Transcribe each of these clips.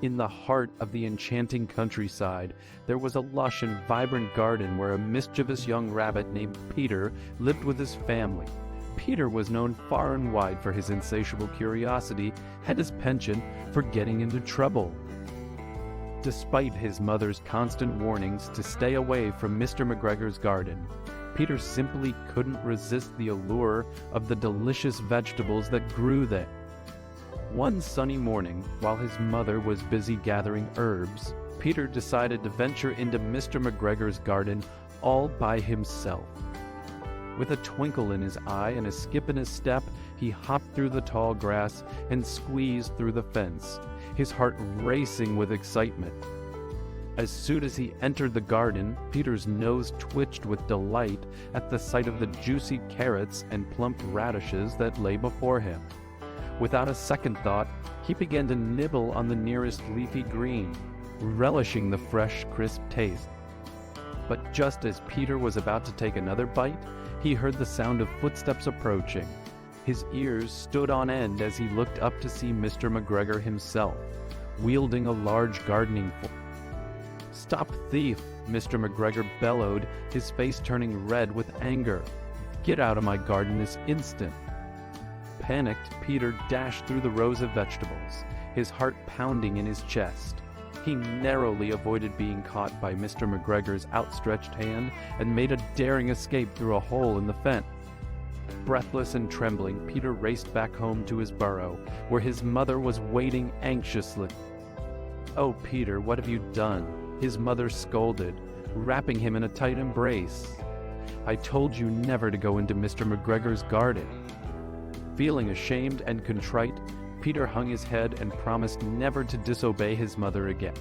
In the heart of the enchanting countryside, there was a lush and vibrant garden where a mischievous young rabbit named Peter lived with his family. Peter was known far and wide for his insatiable curiosity and his penchant for getting into trouble. Despite his mother's constant warnings to stay away from Mr. McGregor's garden, Peter simply couldn't resist the allure of the delicious vegetables that grew there. One sunny morning, while his mother was busy gathering herbs, Peter decided to venture into Mr. McGregor's garden all by himself. With a twinkle in his eye and a skip in his step, he hopped through the tall grass and squeezed through the fence, his heart racing with excitement. As soon as he entered the garden, Peter's nose twitched with delight at the sight of the juicy carrots and plump radishes that lay before him. Without a second thought, he began to nibble on the nearest leafy green, relishing the fresh, crisp taste. But just as Peter was about to take another bite, he heard the sound of footsteps approaching. His ears stood on end as he looked up to see Mr. McGregor himself, wielding a large gardening fork. "Stop, thief!" Mr. McGregor bellowed, his face turning red with anger. "Get out of my garden this instant!" Panicked, Peter dashed through the rows of vegetables, his heart pounding in his chest. He narrowly avoided being caught by Mr. McGregor's outstretched hand and made a daring escape through a hole in the fence. Breathless and trembling, Peter raced back home to his burrow, where his mother was waiting anxiously. "Oh, Peter, what have you done?" his mother scolded, wrapping him in a tight embrace. "I told you never to go into Mr. McGregor's garden." Feeling ashamed and contrite, Peter hung his head and promised never to disobey his mother again.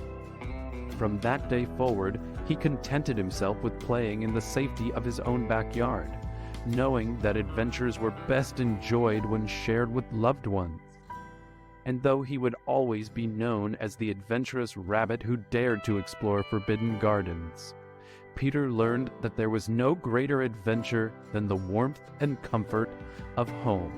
From that day forward, he contented himself with playing in the safety of his own backyard, knowing that adventures were best enjoyed when shared with loved ones. And though he would always be known as the adventurous rabbit who dared to explore forbidden gardens, Peter learned that there was no greater adventure than the warmth and comfort of home.